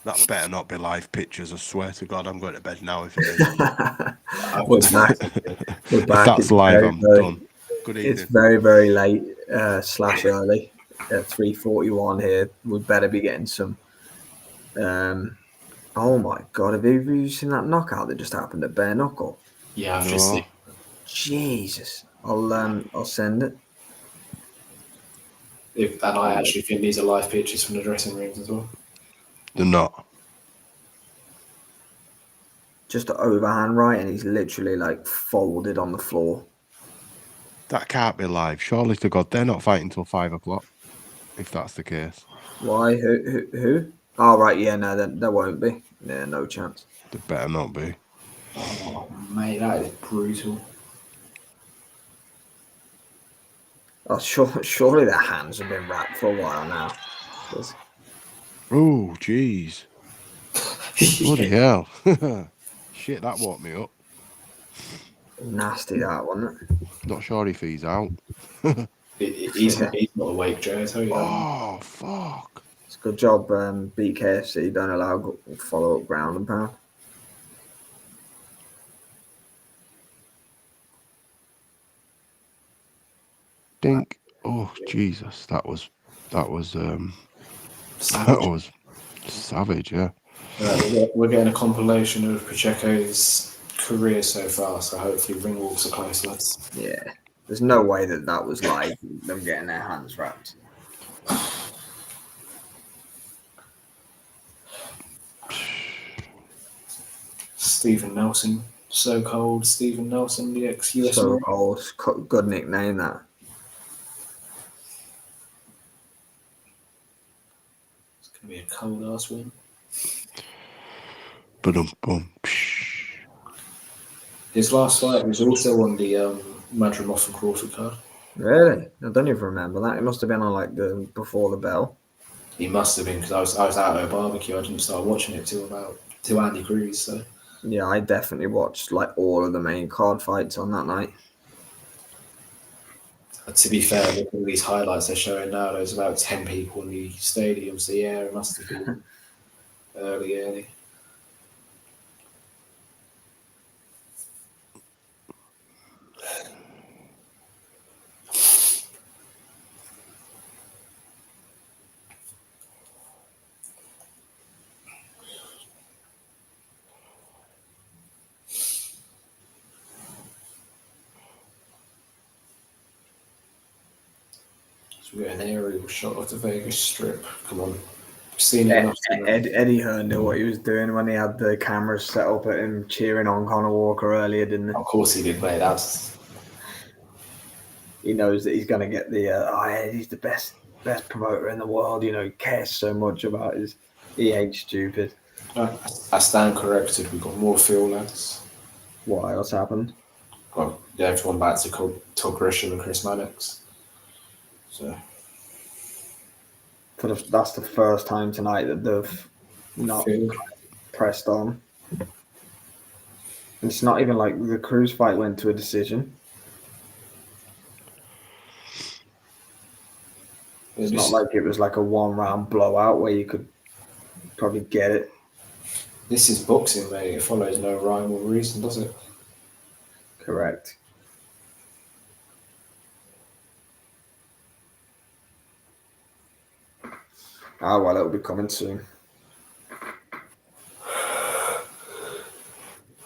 That better not be live pictures. I swear to God, I'm going to bed now if it is. We're back. We're If back. that's It's live, very, I'm very, done. Good it's evening. very, very late / early at 3:41 here. We better be getting some. Oh my God! Have you seen that knockout that just happened at Bare Knuckle? Yeah, I've just No, seen. Jesus! I'll send it. And I actually think these are live pictures from the dressing rooms as well. they're not. Just an overhand right, and he's literally like folded on the floor. That can't be live. Surely to God, they're not fighting till 5 o'clock. If that's the case, Why? Who? Oh right, yeah, no, there won't be. Yeah, no chance. they better not be. Oh, mate, that is brutal. Oh, surely their hands have been wrapped for a while now. Oh, jeez. Bloody hell. Shit, that woke me up. Nasty that, wasn't it? Not sure if he's out. He's not awake, Joe. I tell you that. Oh, fuck. It's a good job. Beat KFC. Don't allow follow up ground and pound. Dink. Oh, Jesus. That was Savage. that was savage, yeah. We're getting a compilation of Pacheco's career so far, so hopefully ring walks are close, lads. Yeah. There's no way that was like them getting their hands wrapped. Stephen Nelson, so cold. Stephen Nelson, the ex-US So Marine. old. Good nickname that. It's going to be a cold ass win. Boom. His last fight was also on the Madrimov and Crawford card. Really? I don't even remember that. It must have been on like the before the bell. He must have been, because I was out at a barbecue. I didn't start watching it till Andy Cruz. So Yeah, I definitely watched like all of the main card fights on that night. to be fair, look at all these highlights they're showing now. There's about 10 people in the stadium, so yeah, it must have been early. So we got an aerial shot of the Vegas Strip. Come on. Seen it enough. Eddie Hearn knew what he was doing when he had the cameras set up at him cheering on Conor Walker earlier, didn't he? Of course he did, mate. That's... He knows that he's going to get the, he's the best promoter in the world. You know, he cares so much about his. He ain't stupid. I stand corrected. We've got more field lads. What else happened? Well, they've gone back to Todd Grisham and Chris Mannix. So That's the first time tonight that they've not pressed on. It's not even like the Cruz fight went to a decision. It's not like it was like a one-round blowout where you could probably get it. This is boxing, mate. It follows no rhyme or reason, does it? Correct. Ah, well, it'll be coming soon.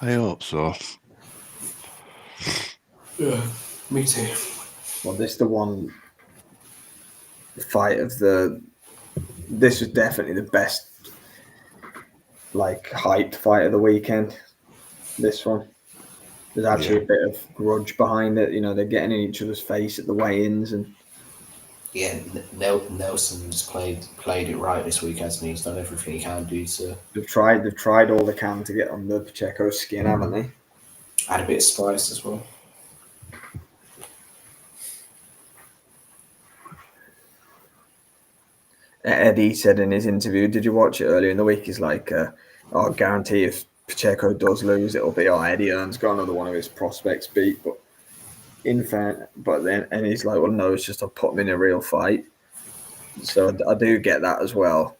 I hope so. Yeah, me too. Well, this is the one fight of the. This was definitely the best, like, hyped fight of the weekend. This one. There's actually a bit of grudge behind it. You know, they're getting in each other's face at the weigh-ins, and yeah, Nelson's played it right this week, hasn't he? He's done everything he can do to. They've tried all they can to get under Pacheco's skin, haven't they? Add a bit of spice as well. Eddie said in his interview, did you watch it earlier in the week? He's like, I'll guarantee if Pacheco does lose, it'll be Eddie Hearn's got another one of his prospects beat. But and he's like, well, no, it's just I'll put him in a real fight. So I do get that as well.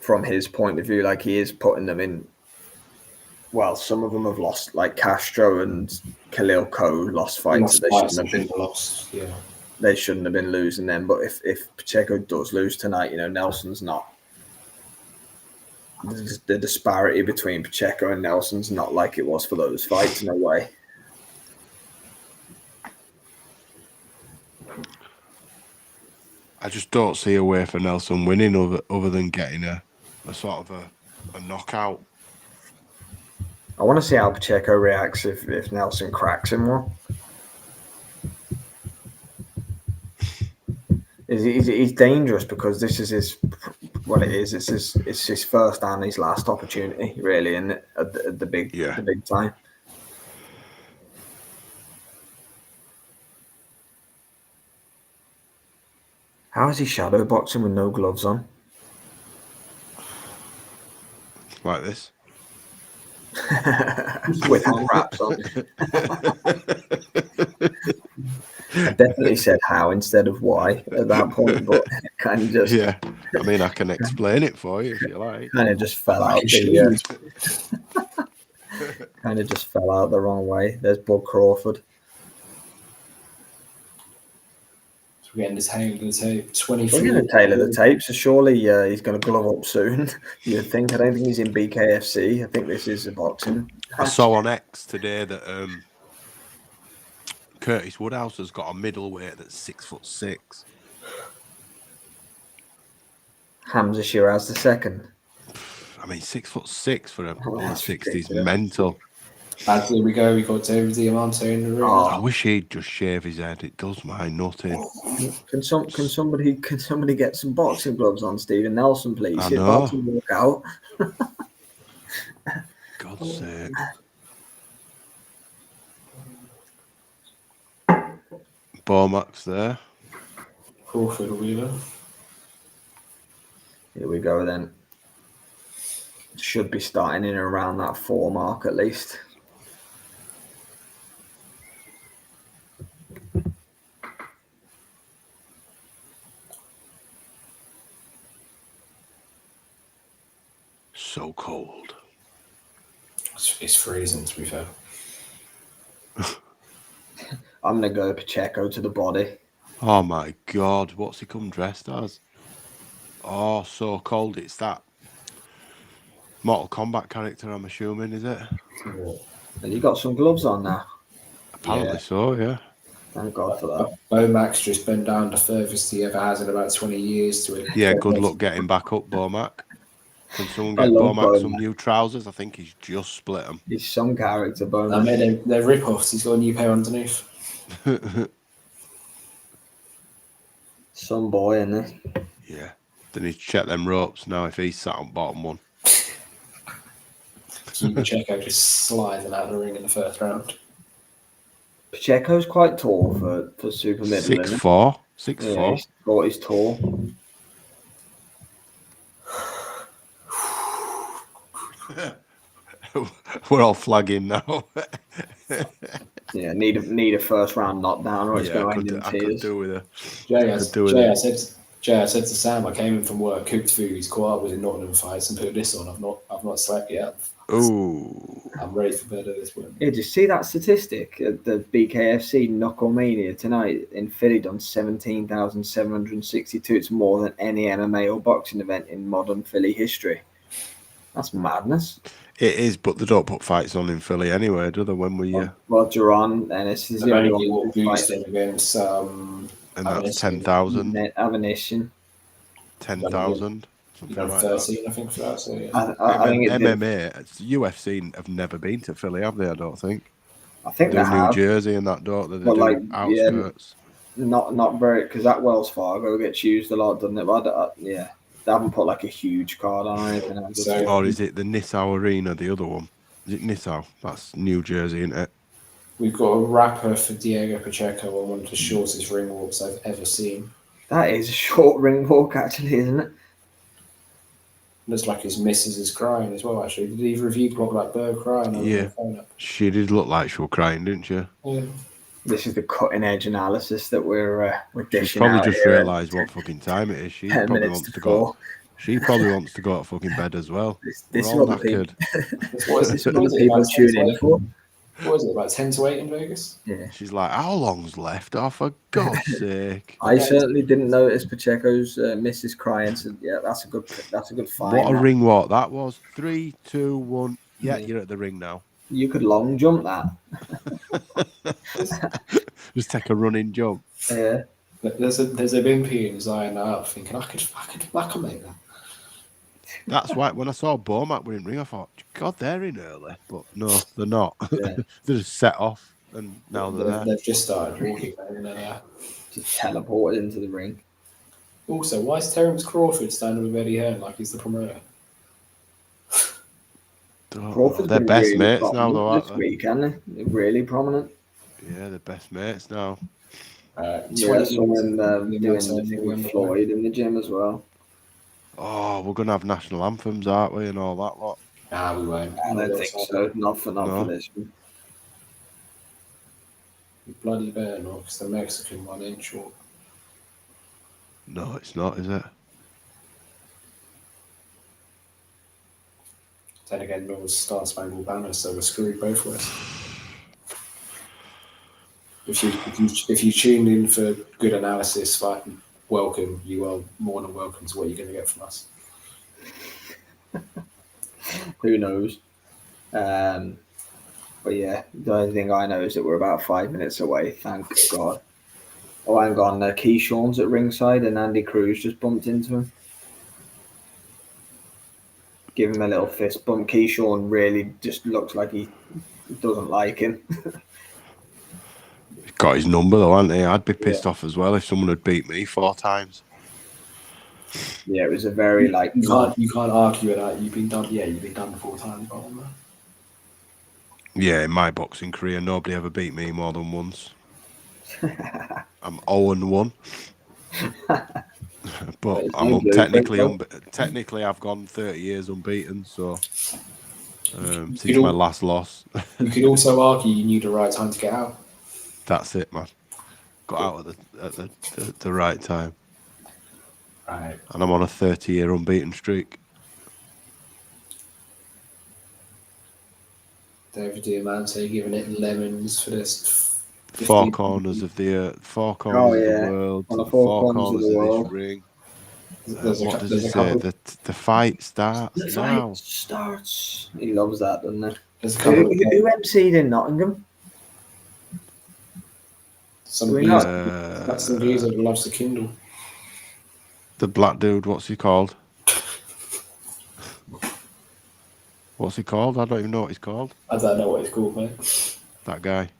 from his point of view, like he is putting them in. Well, some of them have lost, like Castro and Khalil Ko lost fights that they shouldn't have been lost. Yeah, they shouldn't have been losing them. But if Pacheco does lose tonight, Nelson's not. The disparity between Pacheco and Nelson's not like it was for those fights in a way. I just don't see a way for Nelson winning other than getting a sort of a knockout. I want to see how Pacheco reacts if Nelson cracks him more. He's dangerous because this is his. Well, it is. It's his first and his last opportunity, really, and at the big time. How is he shadow boxing with no gloves on? Like this. With hand wraps on. I definitely said how instead of why at that point, but kind of just I mean, I can explain it for you if you like. Kind of just fell out. Kind of just fell out the wrong way. There's Bud Crawford. So we're getting this tailor the tape. 23. We're going to tailor the tape, so surely he's going to glove up soon. You'd think. I don't think he's in BKFC. I think this is a boxing. I saw on X today that Curtis Woodhouse has got a middleweight that's 6'6". Hamza Shiraz the second. I mean, 6'6" for a 60s, ridiculous. mental. And here we go. We got David Diamante in the ring. I wish he'd just shave his head. It does my nutting. Can somebody get some boxing gloves on Stephen Nelson, please? I His know. boxing walk out. God's sake. Bormack's there. Crawford Wheeler. Here we go then. Should be starting in around that 4 mark at least. So cold. It's freezing, to be fair. I'm going to go Pacheco to the body. Oh my God, what's he come dressed as? Oh, so cold. It's that Mortal Kombat character, I'm assuming, is it? And you got some gloves on now. Apparently so, yeah. Thank God for that. Bomack's just been down the furthest he ever has in about 20 years to it. Yeah, good luck getting back up, Bomack. Can someone I get love Bomack some Bomack. new trousers? I think he's just split them. He's some character, I Bowman. mean, they're rip-offs. He's got a new pair underneath. Some boy in there. Yeah. They need to check them ropes now if he's sat on bottom one. Pacheco just sliding out of the ring in the first round. Pacheco's quite tall for super middle. 6'4". Yeah, he's tall. We're all flagging now. Yeah, need a first round knockdown or it's going to end in I could tears. do with a. Jay, I said to Sam, I came in from work, cooked food, he's caught up with the Nottingham fights and put this on. I've not slept yet. Ooh. I'm ready for bed at this point. Yeah, did you see that statistic at the BKFC Knucklemania tonight in Philly done 17,762. It's more than any MMA or boxing event in modern Philly history. That's madness. It is, but they don't put fights on in Philly anyway, do they? When we Roger on, and this is I've the only only got one boosting against and that's 10,000. Avenition. 10,000. Something like that. 13, I think, for that. So, yeah. I think it did. MMA, UFC have never been to Philly, have they? I don't think. I think They they do New have. Jersey and that, don't they? They But, do like, outskirts. Not very, because that Wells Fargo gets used a lot, doesn't it? But they haven't put like a huge card on or anything. Or is it the Nassau Arena, the other one? Is it Nassau? That's New Jersey, isn't it? We've got a rapper for Diego Pacheco on one of the shortest ring walks I've ever seen. That is a short ring walk, actually, isn't it? Looks like his missus is crying as well, actually. Did either of you block that bird crying? Yeah. She did look like she was crying, didn't she? Yeah. This is the cutting edge analysis that we're She's dishing probably out just here. realised what fucking time it is. She 10 probably minutes wants to to go. She probably wants to go to fucking bed as well. This is We're all what the people, knackered. What is this it? is what What is the it, people about 10 tune to in 8? for. What is it, about 10 to 8 in Vegas? Yeah. She's like, how long's left? Oh, for God's sake! I certainly didn't notice Pacheco's missus crying. So yeah, that's a good find. What a that. ring walk that was. 3, 2, 1. Yeah, Yeah. you're at the ring now. You could long jump that. Just take a running jump. Yeah. There's a Bimpy who's eyeing that up, thinking I can make that. That's why when I saw Bomac winning ring, I thought, God, they're in early. But no, they're not. Yeah. They're just set off, and now they're there. They've just started walking and they're there. Just teleported into the ring. Also, why is Terence Crawford standing with Eddie Hearn like he's the promoter? Crawford's They're been best really mates now, prominent though, this aren't they? week, aren't they? They're really prominent. Yeah, they're best mates now. Yeah, someone doing the thing with Floyd in the gym as well. Oh, we're gonna have national anthems, aren't we, and all that lot. Nah, we won't. I don't think so. Not for this one. Bloody better not, because the Mexican one ain't short. No, it's not, is it? Then again, it was Star Spangled Banner, so we're screwed both ways. If you tuned in for good analysis, welcome. You are more than welcome to what you're going to get from us. Who knows? But yeah, the only thing I know is that we're about 5 minutes away. Thank God. Oh, hang on. Keyshawn's at ringside, and Andy Cruz just bumped into him. Give him a little fist bump. Keyshawn really just looks like he doesn't like him. He's got his number though, hasn't he? I'd be pissed off as well if someone had beat me 4 times. Yeah, it was a very You can't argue with that. You've been done. Yeah, you've been done 4 times, by man. Yeah, in my boxing career, nobody ever beat me more than once. I'm 0-1. But I'm technically I've gone 30 years unbeaten, so since my last loss. You could also argue you knew the right time to get out. That's it, man. Got out at the right time. Right. And I'm on a 30-year unbeaten streak. David Diamante giving it lemons for this. 4 corners of the earth, 4 corners of the world, on the 4 corners of world. This ring. What does he say? The fight starts now. Fight starts. He loves that, doesn't he? Who MC'd in Nottingham? Some geezer. That's some geezer that loves the Kindle. The black dude, what's he called? What's he called? I don't even know what he's called. I don't know what it's called, mate. That guy.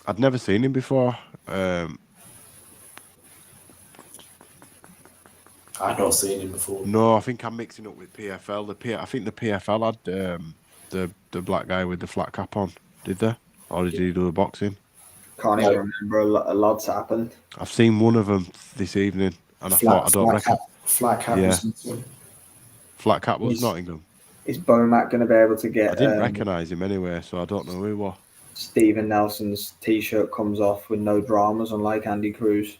I'd never seen him before. I've not seen him before. No, I think I'm mixing up with PFL. I think the PFL had the black guy with the flat cap on. Did they? Or did he do the boxing? Can't even remember. A lot's happened. I've seen one of them this evening, and I thought I don't reckon. Flat cap. Yeah. Flat cap was Nottingham. Is Bomac going to be able to get? I didn't recognise him anyway, so I don't know who he was. Stephen Nelson's T-shirt comes off with no dramas, unlike Andy Cruz.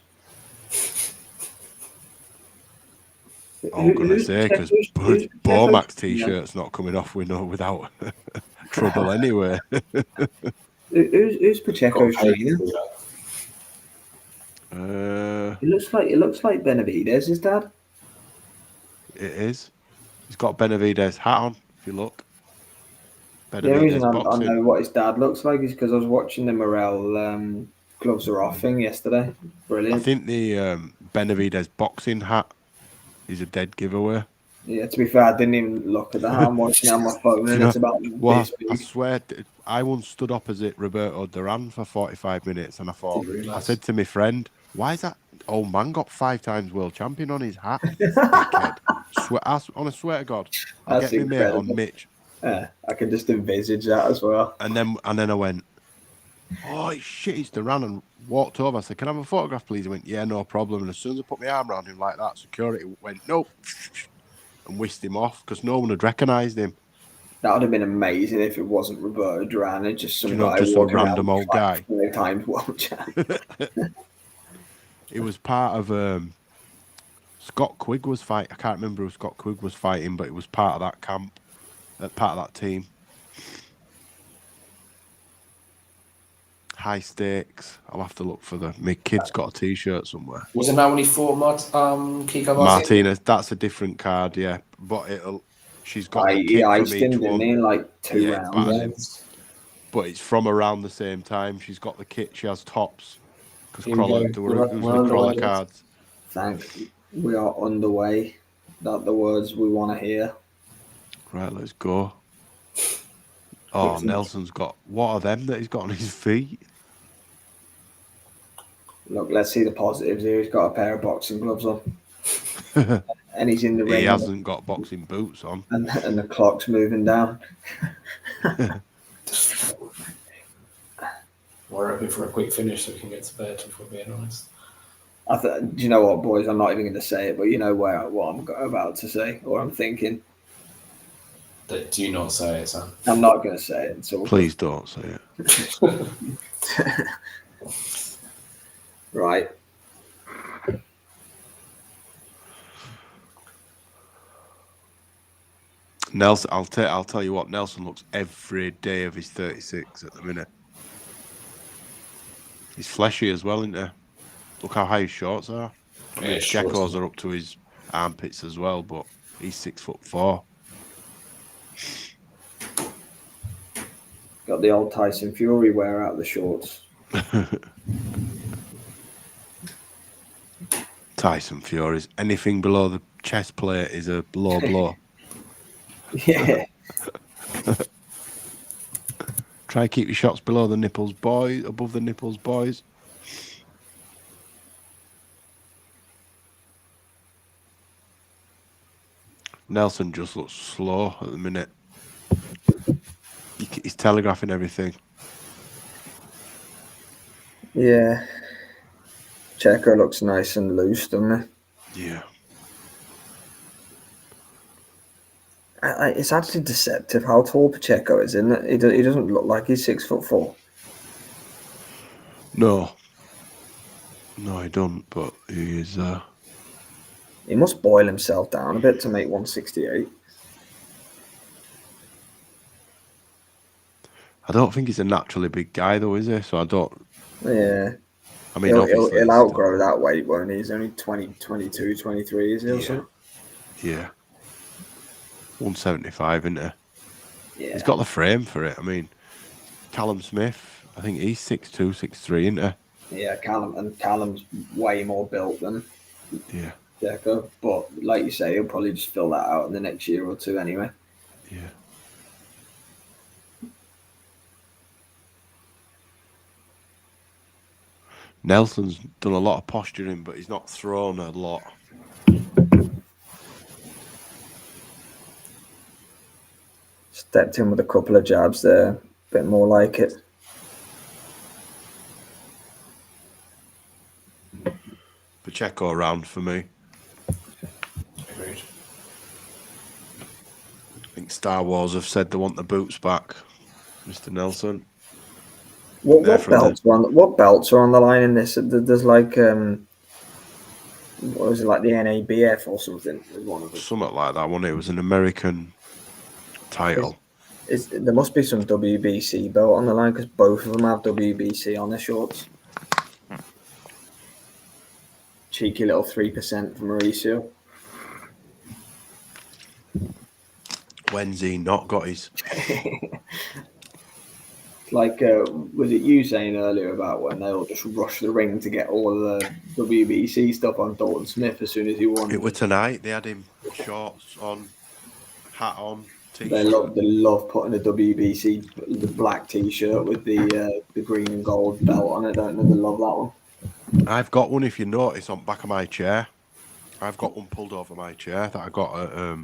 I'm going to say, because Bomac's T-shirt's not coming off without trouble anyway. Who's Pacheco's trainer? It looks like Benavidez, his dad. It is. He's got Benavidez hat on, if you look. The reason I know what his dad looks like is because I was watching the Morel Gloves Are Off thing yesterday. Brilliant. I think the Benavidez boxing hat is a dead giveaway. Yeah, to be fair, I didn't even look at the hat. I'm watching it on my phone, and it's about this big. I swear, I once stood opposite Roberto Duran for 45 minutes, and I said to my friend, why is that old man got 5 times world champion on his hat? I swear to God, I'll get me mate on Mitch. I can just envisage that as well. And then I went, oh shit, it's Duran, and walked over. I said, can I have a photograph, please? He went, yeah, no problem. And as soon as I put my arm around him like that, security went, nope, and whisked him off because no one had recognised him. That would have been amazing if it wasn't Roberto Duran and just some just some random old guy. 5 times world champ. It was part of Scott Quigg was fighting. I can't remember who Scott Quigg was fighting, but it was part of that camp, part of that team. High stakes. I'll have to look for the. My kid's got a T-shirt somewhere. Wasn't that when he fought Kiko Martinez? Martinez. That's a different card, yeah. But she's got the He kit from iced him, each didn't one. he, in like 2 Yeah, rounds. battered him. But it's from around the same time. She's got the kit. She has tops. Because Crawler, there was the Crawler cards. We are underway. That the words we want to hear. Right, let's go. Oh, Nelson's got. What are them that he's got on his feet? Look, let's see the positives here. He's got a pair of boxing gloves on. And he's in the ring. He hasn't got boxing boots on. And the clock's moving down. We're hoping for a quick finish so we can get to bed, if we're being honest. Do you know what, boys? I'm not even going to say it, but you know what I'm about to say, or I'm thinking. Do you not say it, Sam? I'm not going to say it. So please don't say it. Right. Nelson, I'll tell you what. Nelson looks every day of his 36 at the minute. He's fleshy as well, isn't he? Look how high his shorts are. I mean, Checo's are up to his armpits as well, but he's 6'4". Got the old Tyson Fury wear out the shorts. Tyson Fury's anything below the chest plate is a low blow. Yeah. Try keep your shots below the nipples, boys. Above the nipples, boys. Nelson just looks slow at the minute. He's telegraphing everything. Yeah. Checo looks nice and loose, doesn't he? Yeah. It's actually deceptive how tall Pacheco is, isn't it? He doesn't look like he's 6'4". No, he don't. But he is. He must boil himself down a bit to make 168. I don't think he's a naturally big guy, though, is he? So I don't. Yeah. I mean, he'll outgrow that weight, won't he? He's only 20, 22, 23, is he? Or something? Yeah. 175, isn't he? Yeah. He's got the frame for it. I mean, Callum Smith, I think he's 6'2", 6'3", isn't he? Yeah, Callum's way more built than Checo. But like you say, he'll probably just fill that out in the next year or two anyway. Yeah. Nelson's done a lot of posturing, but he's not thrown a lot. Stepped in with a couple of jabs there, a bit more like it. Pacheco around for me. Agreed. I think Star Wars have said they want the boots back, Mr. Nelson. What belts are on the line in this? There's like what was it, like the NABF or something? One of them. Something like that one. It was an American title. There must be some WBC belt on the line because both of them have WBC on their shorts. Cheeky little 3% from Mauricio. When's he not got his? Like, was it you saying earlier about when they'll just rush the ring to get all of the WBC stuff on Dalton Smith as soon as he won? It was tonight. They had him shorts on, hat on, t-shirt. They love putting the WBC, the black t-shirt with the green and gold belt on it, don't they? They love that one. I've got one, if you notice, on the back of my chair. I've got one pulled over my chair that I got at,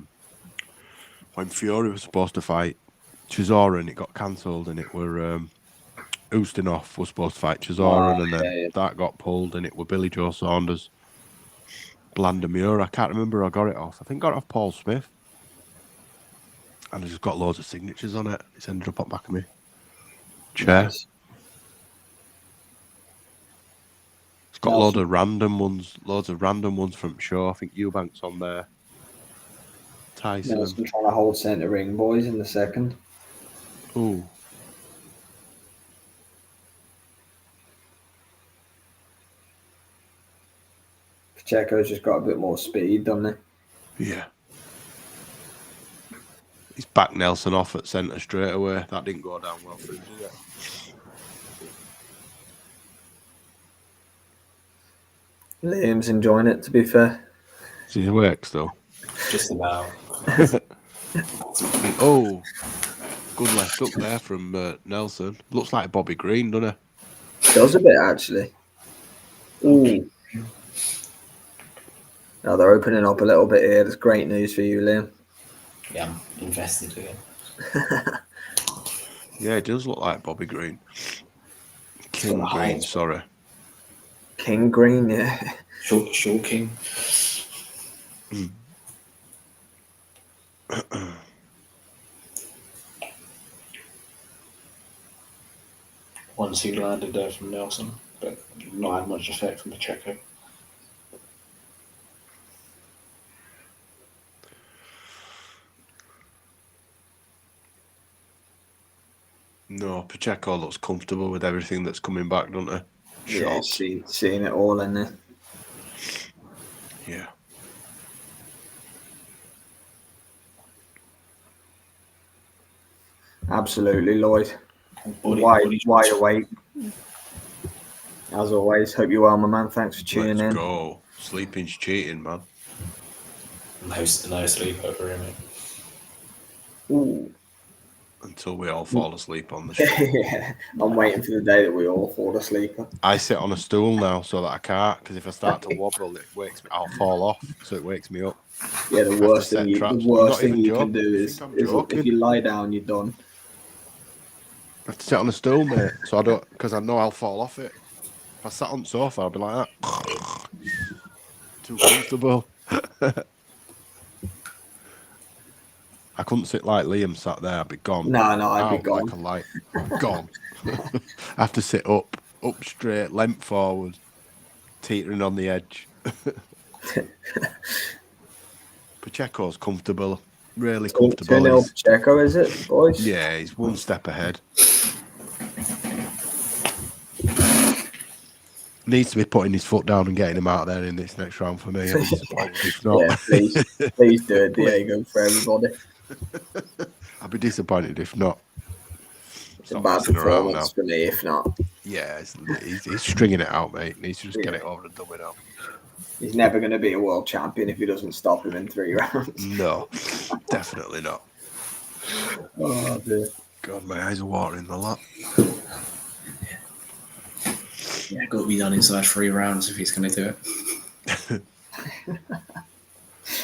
when Fury was supposed to fight Chisora and it got cancelled, and it were Ustinov was supposed to fight Chisora, and then that got pulled, and it were Billy Joe Saunders, Blandemure. I can't remember who I got it off. I think I got it off Paul Smith, and I just got loads of signatures on it. It's ended up on the back of me chair. Nice. It's got loads of random ones from Shaw. I think Eubank's on there. Tyson. Nelson trying to hold centre ring, boys, in the second. Ooh. Pacheco's just got a bit more speed, doesn't he? Yeah. He's backed Nelson off at centre straight away. That didn't go down well for him, did it? Liam's enjoying it, to be fair. He works, though. Just about. Oh, good left up there from Nelson. Looks like Bobby Green, doesn't he? Does a bit, actually. Ooh. Now they're opening up a little bit here. That's great news for you, Liam. Yeah, I'm invested again. Yeah, it does look like Bobby Green. King Green, sorry. King Green, yeah. Short King. Once he landed there from Nelson, but not had much effect from Pacheco. No, Pacheco looks comfortable with everything that's coming back, doesn't he? Yeah, seeing it all in there. Yeah. Absolutely, Lloyd. Wide awake. As always, hope you're well, my man. Thanks for tuning in. Let's go. Sleeping's cheating, man. No sleep over him. Ooh. Until we all fall asleep on the show. Yeah, I'm waiting for the day that we all fall asleep. I sit on a stool now so that I can't, because if I start to wobble, it wakes me. I'll fall off, so it wakes me up. Yeah, the worst thing you can do is if you lie down, you're done. I have to sit on a stool, mate, so I don't, because I know I'll fall off it. If I sat on the sofa, I'll be like that. Too comfortable. I couldn't sit like Liam sat there. I'd be gone. No, I'd be gone. Like a light. Gone. I have to sit up straight, length forward, teetering on the edge. Pacheco's comfortable. Really comfortable. 2-0 Pacheco, is it, boys? Yeah, he's one step ahead. Needs to be putting his foot down and getting him out there in this next round for me. I'd be disappointed if not. Yeah, please do it, Diego, for everybody. I'd be disappointed if not. It's a bad performance for me, if not. Yeah, he's stringing it out, mate. Needs to just get it over and done with now. He's never going to be a world champion if he doesn't stop him in 3 rounds. No, definitely not. Oh, dear. God, my eyes are watering a lot. Yeah, got to be done inside 3 rounds if he's going to do it.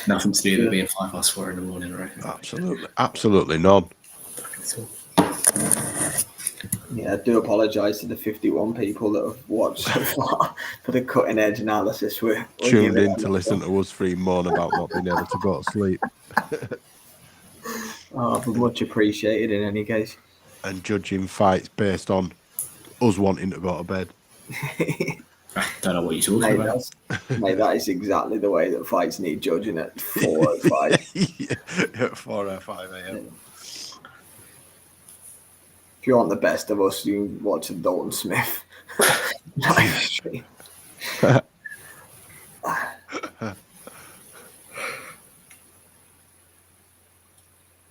Nothing to do with being 4 in the morning, right? Absolutely none. Yeah, I do apologise to the 51 people that have watched so far for the cutting edge analysis. We're tuned in to listen to us three moan about not being able to go to sleep. But much appreciated in any case. And judging fights based on us wanting to go to bed. I don't know what you're talking about. Mate, that is exactly the way that fights need judging at 4 or 5. At 4 or 5 a.m. If you want the best of us, you can watch a Dalton Smith live stream.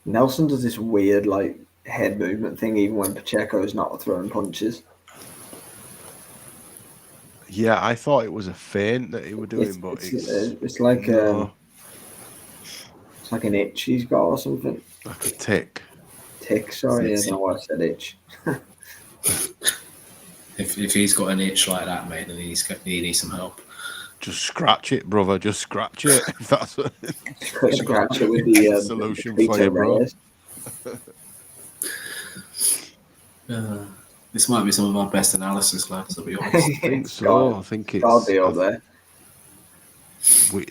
Nelson does this weird head movement thing even when Pacheco's not throwing punches. Yeah, I thought it was a feint that he was doing, it's like it's like an itch he's got or something. Like a tick. Sorry, I don't know why I said itch. If he's got an itch like that, mate, then he needs some help. Just scratch it, brother. Just scratch it. If that's what scratch it with the solution for you, bro. This might be some of our best analysis, lads, to be honest. I think so. I think it's. I'll be up there.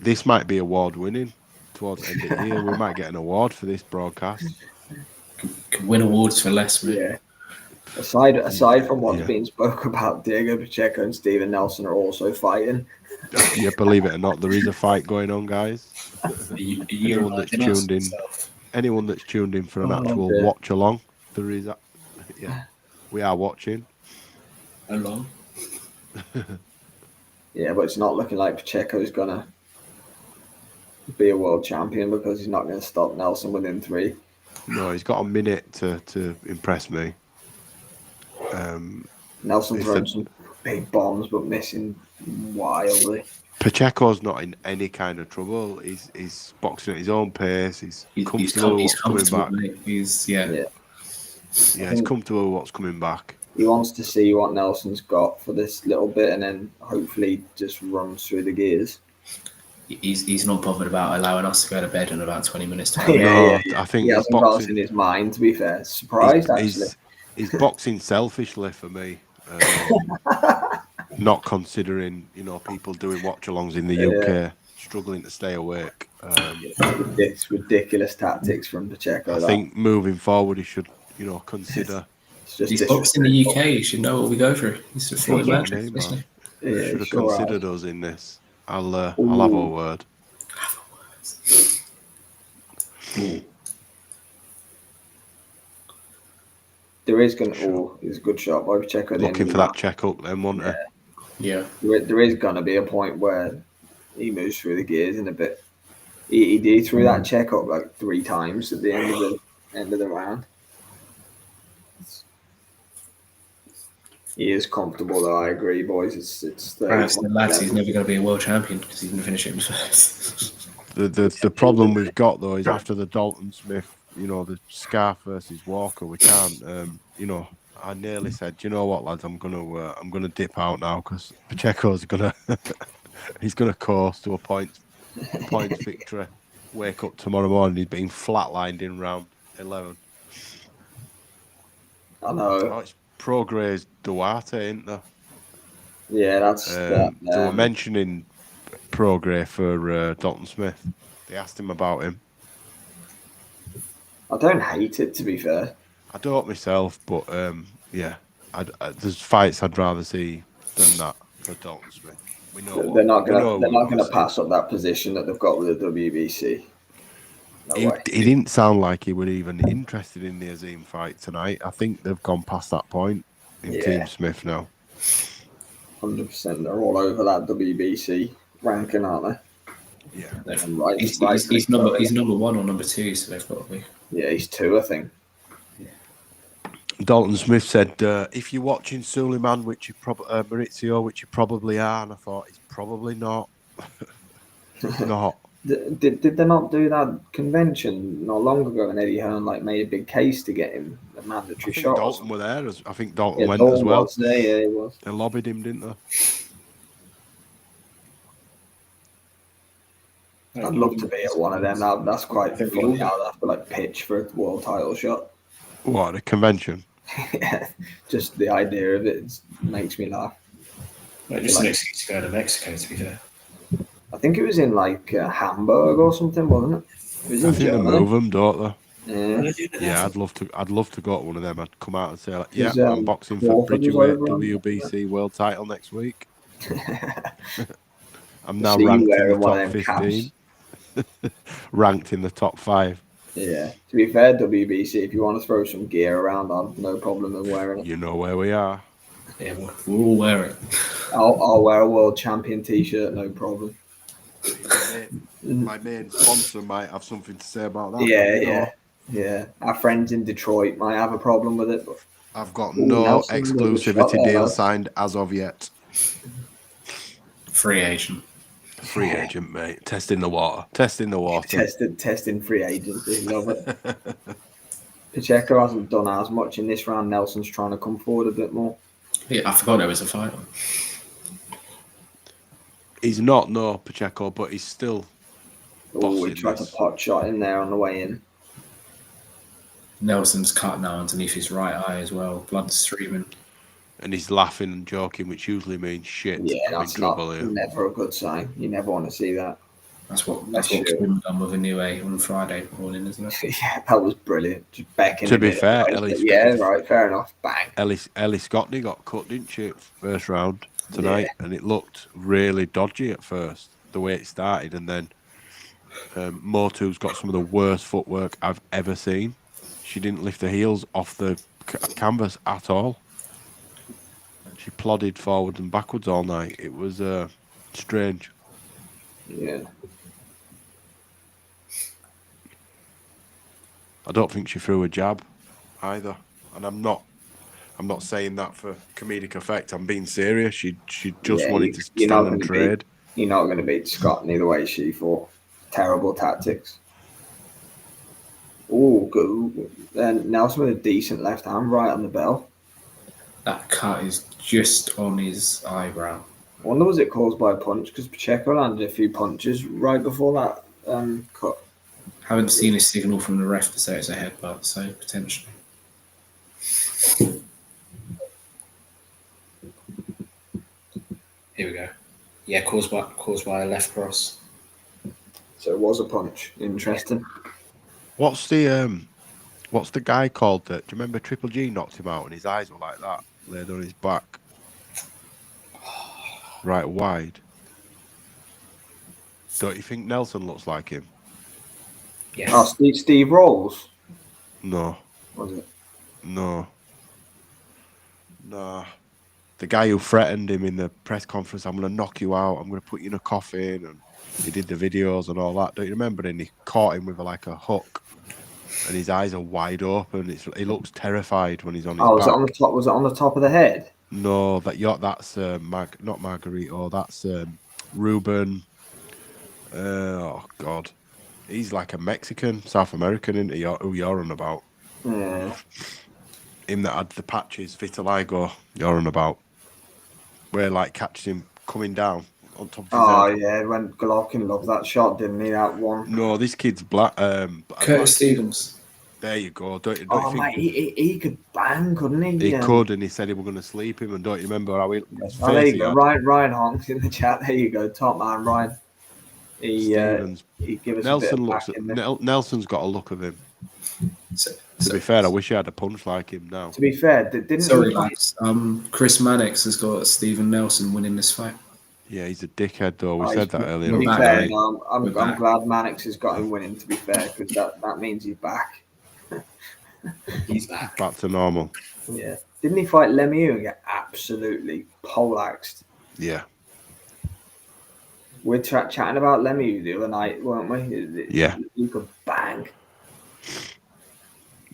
This might be award winning towards the end of the year. We might get an award for this broadcast. Can win awards for less, mate. Yeah. Aside from what's Yeah. being spoke about, Diego Pacheco and Steven Nelson are also fighting. Yeah, believe it or not, there is a fight going on, guys. Anyone that's tuned in for an actual dear. watch along, there is. Yeah, we are watching. Along. Yeah, but it's not looking like Pacheco's gonna be a world champion because he's not going to stop Nelson within 3. No, he's got a minute to impress me. Nelson throwing some big bombs but missing wildly. Pacheco's not in any kind of trouble. He's boxing at his own pace. He's comfortable with what's coming back. Mate. He's he's comfortable with what's coming back. He wants to see what Nelson's got for this little bit and then hopefully just runs through the gears. He's not bothered about allowing us to go to bed in about 20 minutes time. I think he hasn't got us in his mind, to be fair. Surprised, actually. He's boxing selfishly for me. Not considering, people doing watch-alongs in the UK, struggling to stay awake. It's ridiculous tactics from Pacheco. I think moving forward, he should, consider. He's boxing in the UK. He should know what we go through. He's a should have considered us in this. I'll have a word. There is going to. It's a good shot by Pacheco. Looking for that check up, then, wasn't it? Yeah. There is going to be a point where he moves through the gears in a bit. He threw that check up like 3 times at the end of the round. He is comfortable, though. I agree, boys. It's the lads. He's never going to be a world champion because he didn't finish it first. The problem we've got though is after the Dalton Smith, the Scarf versus Walker, we can't. I nearly said, you know what, lads, I'm gonna dip out now because Pacheco's he's gonna course to a points victory. Wake up tomorrow morning, he's being flatlined in round 11. I know. Oh, it's Prograis Duarte, isn't there? Yeah, that's. They were mentioning Prograis for Dalton Smith. They asked him about him. I don't hate it, to be fair. I don't myself, but there's fights I'd rather see than that for Dalton Smith. We know they're not gonna pass up that position that they've got with the WBC. He didn't sound like he was even interested in the Azim fight tonight. I think they've gone past that point in Team Smith now. 100%. They're all over that WBC ranking, aren't they? Yeah. He's number 1 or number 2, so they've got to be. Yeah, he's 2, I think. Dalton Smith said, if you're watching Suleiman, Maurizio, which you probably are, and I thought, he's probably not. Not. Did they not do that convention not long ago and Eddie Hearn made a big case to get him a mandatory shot? Dalton were there. I think Dalton went as well. He was. They lobbied him, didn't they? I'd love to be at one of them. That's quite funny how they have to pitch for a world title shot. What, a convention? Yeah, just the idea of it makes me laugh. Just an excuse to go to Mexico, to be fair. I think it was in Hamburg or something, wasn't it? It was in Germany. They move them, don't they? Yeah. I'd love to go to one of them. I'd come out and say, I'm boxing for Crawford Bridgeweight WBC world title next week. I'm now ranked in the top 15. Ranked in the top 5. Yeah. To be fair, WBC, if you want to throw some gear around, I've no problem in wearing it. You know where we are. Yeah, we'll all wear it. I'll wear a world champion T-shirt, no problem. My main sponsor might have something to say about that. Yeah. Our friends in Detroit might have a problem with it, but I've got no exclusivity deal signed as of yet. Free agent, mate. Testing the water. Testing free agency. Love it. Pacheco hasn't done as much in this round. Nelson's trying to come forward a bit more. Yeah, I forgot there was a fight on. He's not Pacheco, but he's still. Oh, he tried to pot shot in there on the way in. Nelson's cut now underneath his right eye as well. Blood's streaming. And he's laughing and joking, which usually means shit. Yeah, that's never a good sign. You never want to see that. That's what Sure. Kim done with a new A on Friday morning, isn't it? Yeah, that was brilliant. Just becking To him be in. fair, Right? Ellie, Yeah, right, fair enough. Bang. Ellie Scotney got cut, didn't she, first round tonight? Yeah. And it looked really dodgy at first, the way it started. And then Motu's got some of the worst footwork I've ever seen. She didn't lift her heels off the canvas at all. She plodded forwards and backwards all night. It was strange. Yeah. I don't think she threw a jab either. And I'm not saying that for comedic effect. I'm being serious. She just Yeah, wanted to you're not stand and going to trade. You're not going to beat Scott neither way she fought. Terrible tactics. Oh, good. And Nelson with a decent left hand right on the bell. That cut is just on his eyebrow. I wonder was it caused by a punch because Pacheco landed a few punches right before that cut. Haven't seen a signal from the ref to say it's a headbutt, so potentially. Here we go. Yeah, caused by a left cross. So it was a punch. Interesting. What's the guy called that? Do you remember Triple G knocked him out and his eyes were like that, laid on his back, right wide? Don't you think Nelson looks like him? Yes. Oh, Steve Rolls. No. Was it? No. Nah. The guy who threatened him in the press conference, I'm going to knock you out, I'm going to put you in a coffin, and he did the videos and all that. Don't you remember? And he caught him with like a hook, and his eyes are wide open. He looks terrified when he's on his back. Was it on the top? Was it on the top of the head? No, that's not Margarito. That's Ruben. Oh God, he's like a Mexican, South American, isn't he? Who you're on about? Yeah. Him that had the patches, vitiligo. You're on about. Where like catches him coming down on top of his head. Yeah, when Golovkin loved that shot, didn't he? That one. No, this kid's black. Curtis Stevens. There you go. Don't you Oh, think mate, he could bang, couldn't he? he could? And he said he was going to sleep him. And don't you remember how he? Oh, there you go. Ryan Honks in the chat. There you go. Top man, Ryan. Stevens. He give us Nelson a bit of Nelson's got a look of him. To be fair, I wish he had a punch like him now. To be fair, didn't sorry, lads. Chris Mannix has got Stephen Nelson winning this fight. Yeah, he's a dickhead though. We said that earlier. To be fair, I'm glad Mannix has got him winning. To be fair, because that means he's back. He's back to normal. Yeah. Didn't he fight Lemieux and get absolutely poleaxed? Yeah. We're chatting about Lemieux the other night, weren't we? Yeah. He could bang.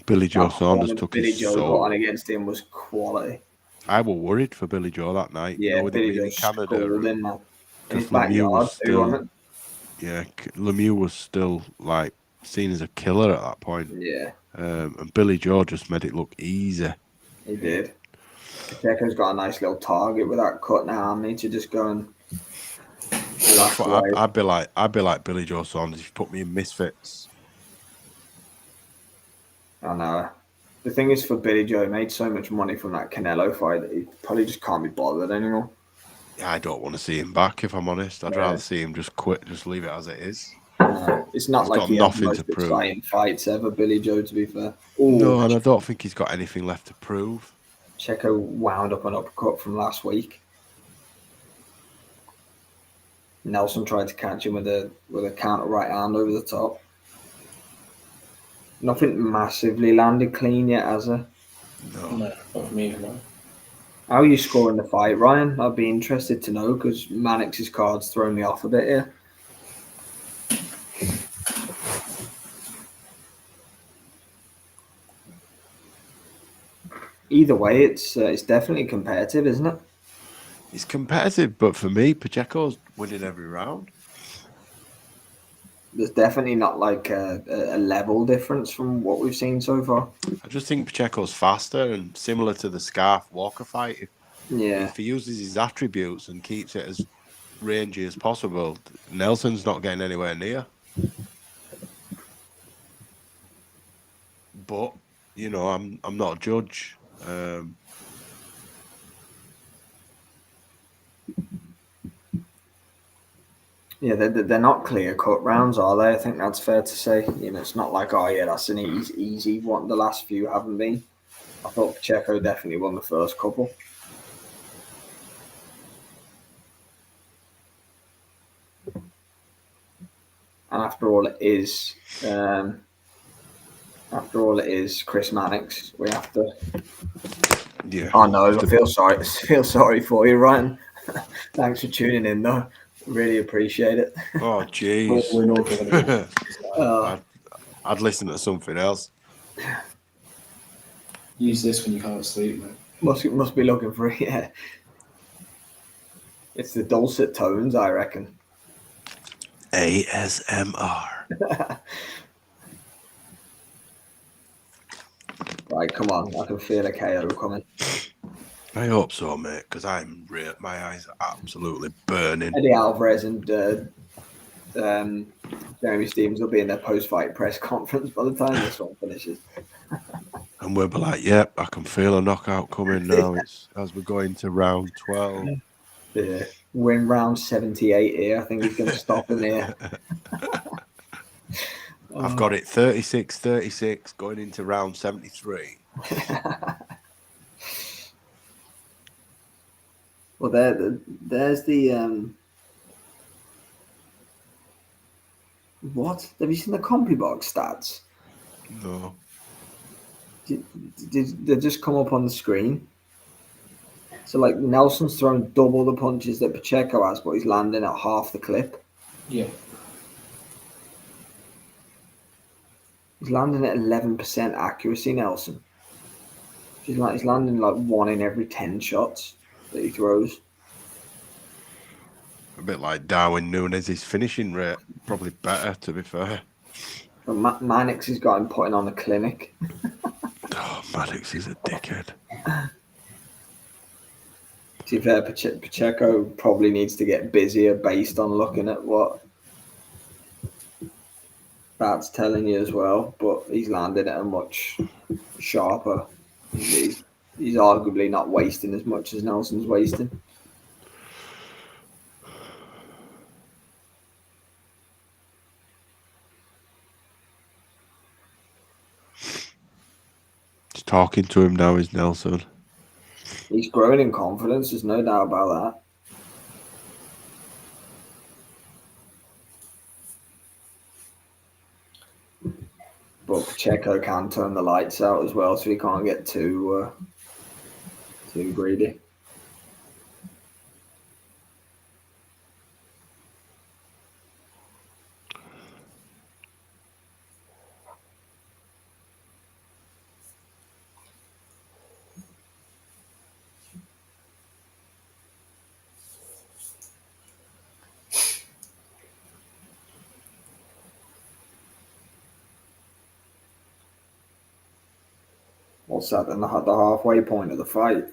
Billy Joe Saunders took Billy his Joe soul. got on against him was quality. I was worried for Billy Joe that night. Yeah, with Billy him being in Canada. In his backyard, was still, Lemieux was still like seen as a killer at that point. Yeah. And Billy Joe just made it look easy. He did. Pacheco's got a nice little target with that cut now. I need to just go and. I'd be like Billy Joe Saunders if you put me in Misfits. I know. The thing is, for Billy Joe, he made so much money from that Canelo fight that he probably just can't be bothered anymore. Yeah, I don't want to see him back, if I'm honest. I'd rather see him just quit, just leave it as it is. It's not like he has the most exciting fights ever, Billy Joe, to be fair. No, and I don't think he's got anything left to prove. Checo wound up an uppercut from last week. Nelson tried to catch him with a counter right hand over the top. Nothing massively landed clean yet, has it? No, not for me, no. How are you scoring the fight, Ryan? I'd be interested to know because Mannix's card's thrown me off a bit here. Either way, it's definitely competitive, isn't it? It's competitive, but for me, Pacheco's winning every round. There's definitely not like a level difference from what we've seen so far. I just think Pacheco's faster and similar to the Scarf Walker fight. If he uses his attributes and keeps it as rangy as possible, Nelson's not getting anywhere near. But I'm not a judge. Yeah, they're not clear-cut rounds, are they? I think that's fair to say. You know, it's not like, oh, yeah, that's an easy one. The last few haven't been. I thought Pacheco definitely won the first couple. And after all, it is Chris Mannix. We have to. Yeah. Oh no, I feel sorry. Feel sorry for you, Ryan. Thanks for tuning in, though. Really appreciate it. Oh, We're jeez. not going to I'd listen to something else. use this when you can't sleep, man. Must be looking for it. Yeah. It's the dulcet tones, I reckon. ASMR. Right, come on. I can feel a KO coming. I hope so, mate, because my eyes are absolutely burning. Eddie Alvarez and Jeremy Stevens will be in their post-fight press conference by the time this one finishes. And we'll be like, yep, I can feel a knockout coming now. It's as we're going to round 12. Yeah. We're in round 78 here. I think he's going to stop him here. I've got it 36-36 going into round 73. Well, there's the what? Have you seen the CompuBox stats? No. Did they just come up on the screen? So, like, Nelson's throwing double the punches that Pacheco has, but he's landing at half the clip. Yeah. He's landing at 11% accuracy, Nelson. He's landing like 1 in every 10 shots that he throws. A bit like Darwin Núñez's finishing rate. Probably better, to be fair. But Mannix has got him putting on a clinic. Oh, Maddox is a dickhead. To be fair, Pacheco probably needs to get busier based on looking at what that's telling you as well. But he's landed at a much sharper. He's arguably not wasting as much as Nelson's wasting. He's talking to him now, is Nelson. He's growing in confidence. There's no doubt about that. But Pacheco can turn the lights out as well, so he can't get too greedy. What's that? The halfway point of the fight.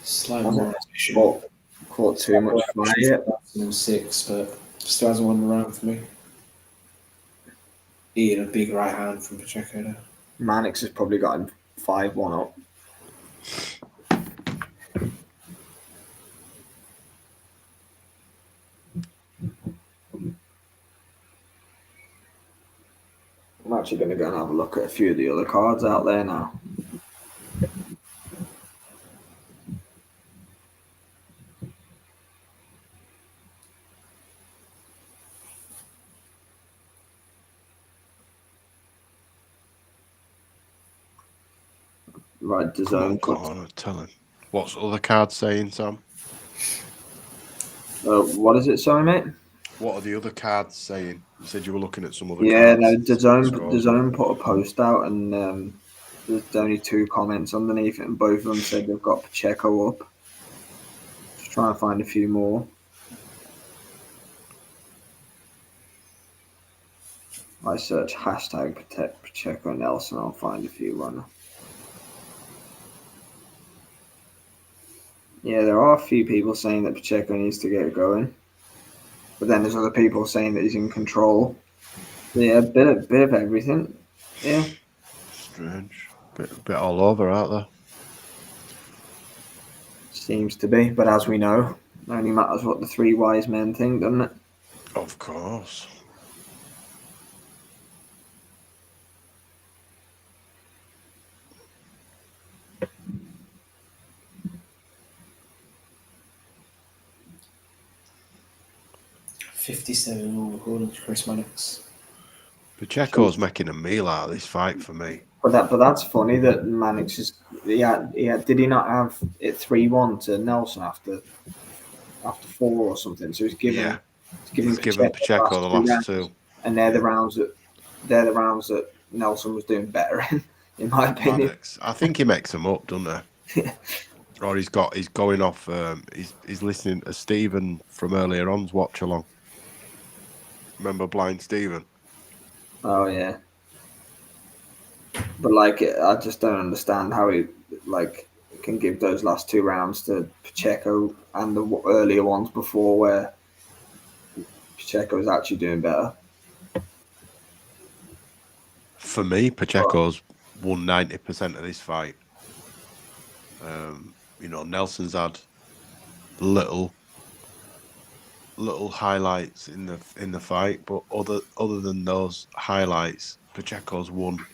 Slightly more efficient. Well, caught too much fire. 6, but still hasn't won the round for me. Eating a big right hand from Pacheco now. Mannix has probably got him 5-1 up. I'm actually going to go and have a look at a few of the other cards out there now. Right, DAZN. Come on, tell him. What's other cards saying, Sam? What is it, sorry, mate? What are the other cards saying? You said you were looking at some other Yeah, cards. no, DAZN put a post out, and there's only 2 comments underneath it, and both of them said they've got Pacheco up. Just trying to find a few more. I search hashtag Pacheco Nelson, I'll find a few runner. Yeah, there are a few people saying that Pacheco needs to get going. But then there's other people saying that he's in control. Yeah, a bit of everything. Yeah. Strange. Bit all over, aren't there? Seems to be. But as we know, Only matters what the three wise men think, doesn't it? Of course. $57 all according to Chris Mannix. Pacheco's making a meal out of this fight for me. But that's funny that Mannix is. Did he not have it 3-1 to Nelson after 4 or something? So he's given Pacheco the last two, and they're the rounds that Nelson was doing better in my opinion. Mannix. I think he makes them up, doesn't he? Or he's going off. He's listening to Stephen from earlier on's Watchalong. Remember Blind Stephen? Oh yeah. But I just don't understand how he can give those last 2 rounds to Pacheco and the earlier ones before where Pacheco is actually doing better. For me, Pacheco's won 90% of this fight. Nelson's had little highlights in the fight, but other than those highlights, Pacheco's won.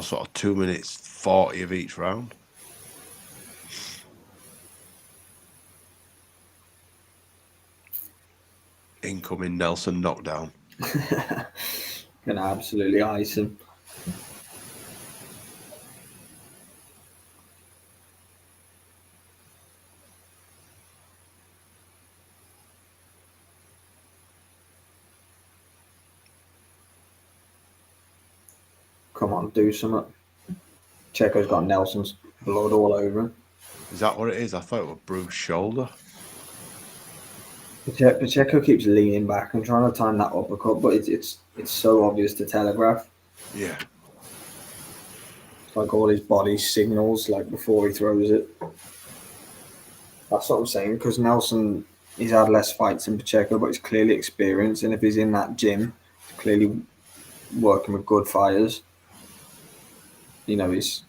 Sort of 2 minutes 40 of each round. Incoming Nelson knockdown. Gonna absolutely ice him. Come on, do something. Checo's got Nelson's blood all over him. Is that what it is? I thought it was bruised shoulder. Pacheco keeps leaning back and trying to time that uppercut, but it's so obvious to telegraph. Yeah. It's like all his body signals before he throws it. That's what I'm saying, because Nelson, he's had less fights than Pacheco, but he's clearly experienced, and if he's in that gym, he's clearly working with good fighters. He's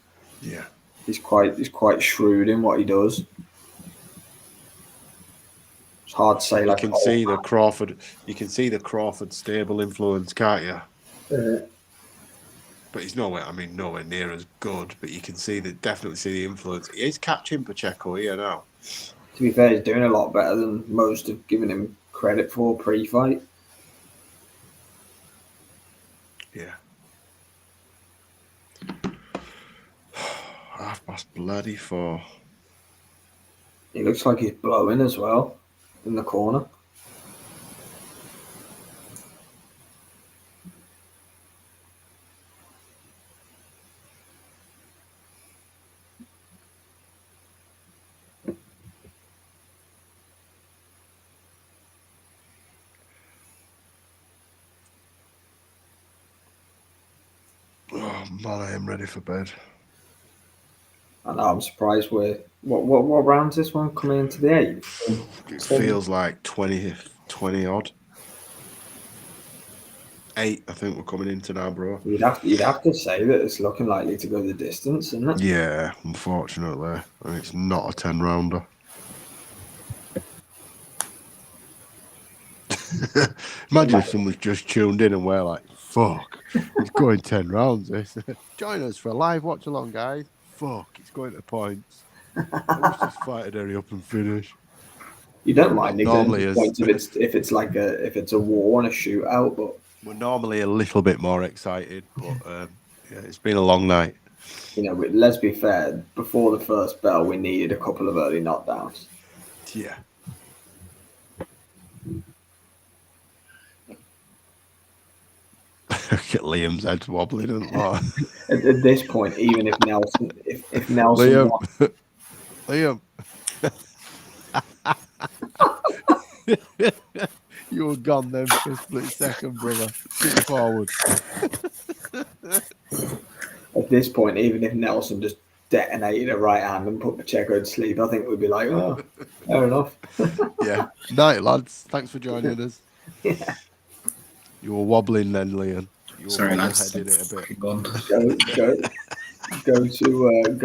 quite shrewd in what he does. It's hard to say. You can see the Crawford stable influence, can't you? But he's nowhere near as good. But you can definitely see the influence. He is catching Pacheco here now. To be fair, he's doing a lot better than most have given him credit for pre-fight. Yeah. 4:30. He looks like he's blowing as well in the corner. Oh man, I am ready for bed. I know, I'm surprised what round's this one coming into the 8th? It feels like 20 odd. 8, I think we're coming into now, bro. You'd have to say that it's looking likely to go the distance, isn't it? Yeah, unfortunately. And it's not a 10-rounder. Imagine if someone's just tuned in and we're like, fuck, it's going 10 rounds. Join us for a live watch along, guys. Fuck, it's going to points. I wish this fight would hurry up and finish. You don't mind it normally going to points if it's a war and a shootout, but we're normally a little bit more excited. But it's been a long night. Let's be fair. Before the first bell, we needed a couple of early knockdowns. Yeah. Look at Liam's head's wobbling and what? At this point, even if Nelson Liam. You were gone then for a split second, brother. Sit forward. At this point, even if Nelson just detonated a right hand and put Pacheco to sleep, I think we'd be like, oh, fair enough. Yeah. Night, lads. Thanks for joining us. Yeah. You were wobbling then, Liam. Sorry, lads. Headed it a bit. Go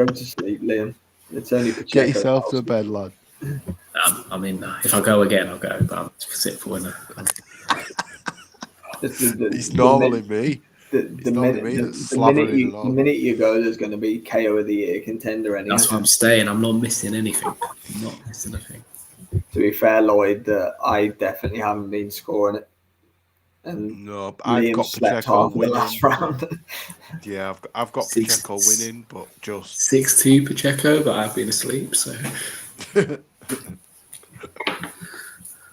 to sleep, Liam. It's only Pacheco. Get yourself to bed, lad. I mean, if I go again, I'll go, but I'm sit for winner. It's normally me. It's normally me that's slavering and all. The minute you go, there's going to be KO of the year contender anyway. That's why I'm staying. I'm not missing anything. I'm not missing a thing. To be fair, Lloyd, I definitely haven't been scoring it. And no, I've got Pacheco winning. The last round. Yeah, I've got Pacheco winning, but just 6-2 Pacheco, but I've been asleep, so.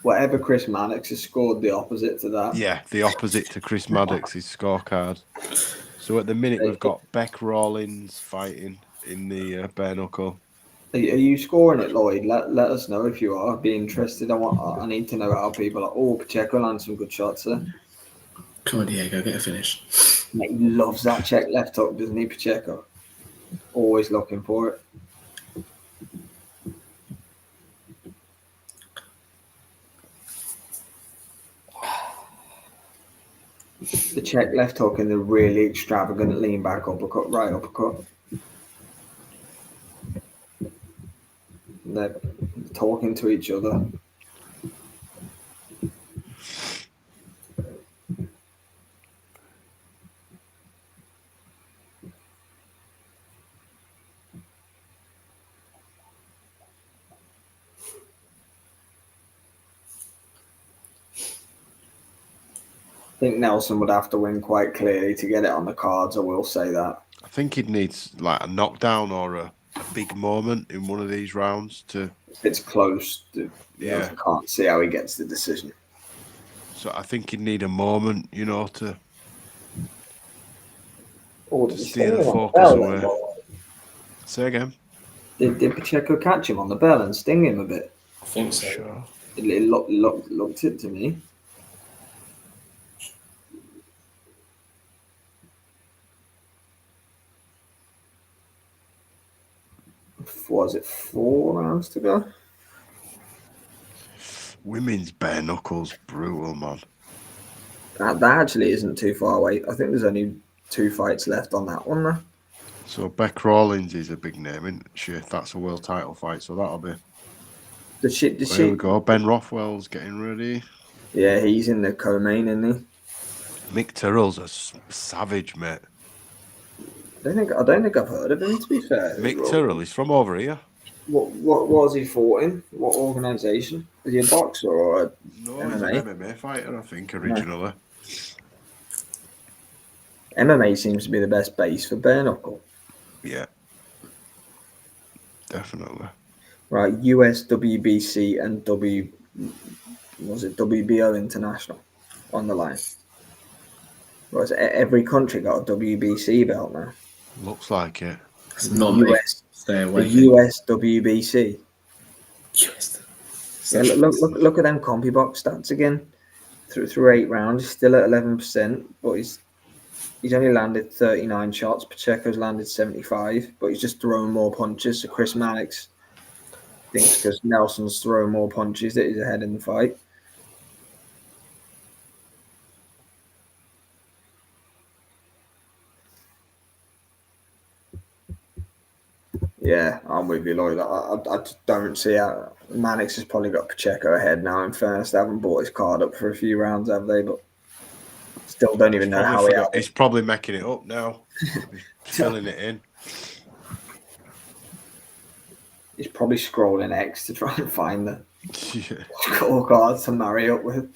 Whatever Chris Mannix has scored, the opposite to that. Yeah, the opposite to Chris Maddox's scorecard. So at the minute, we've got Beck Rawlins fighting in the bare knuckle. Are you scoring it, Lloyd? Let us know if you are. Be interested. I need to know how people are. Oh, Pacheco lands some good shots there. Come on, Diego, get a finish. Mate, he loves that check left hook, doesn't he, Pacheco? Always looking for it. The check left hook and the really extravagant lean back uppercut, right uppercut. They're talking to each other. I think Nelson would have to win quite clearly to get it on the cards. I will say that. I think he'd need like a knockdown or a big moment in one of these rounds to. It's close. I can't see how he gets the decision. So I think he'd need a moment, to steer the focus away. Say again. Did Pacheco catch him on the bell and sting him a bit? I think so. Sure. It looked it to me. Was it 4 rounds to go? Women's bare knuckles, brutal, man. That actually isn't too far away. I think there's only 2 fights left on that one now. So Beck Rawlins is a big name, isn't she? That's a world title fight, so that'll be. There we go. Ben Rothwell's getting ready. Yeah, he's in the co-main, isn't he? Mick Tyrrell's a savage, mate. I don't think I've heard of him, to be fair. Mick Tyrrell, he's from over here. What was he fought in? What organisation? Was he a boxer or a No, MMA? he's an MMA fighter, I think, originally. MMA seems to be the best base for bare knuckle. Yeah. Definitely. Right, US WBC and WBO International on the line. Right, so every country got a WBC belt now. Looks like it. It's not US. Stay away. The US WBC. US. Yeah, look at them compy box stats again. Through 8 rounds, he's still at 11%, but he's only landed 39 shots. Pacheco's landed 75, but he's just throwing more punches. So Chris Mannix thinks because Nelson's throwing more punches that he's ahead in the fight. Yeah, I'm with you, Lloyd. I just don't see how Mannix has probably got Pacheco ahead now. In fairness, they haven't bought his card up for a few rounds, have they? But still don't even know how he's probably making it up now. Filling it in. He's probably scrolling X to try and find the scorecards to marry up with.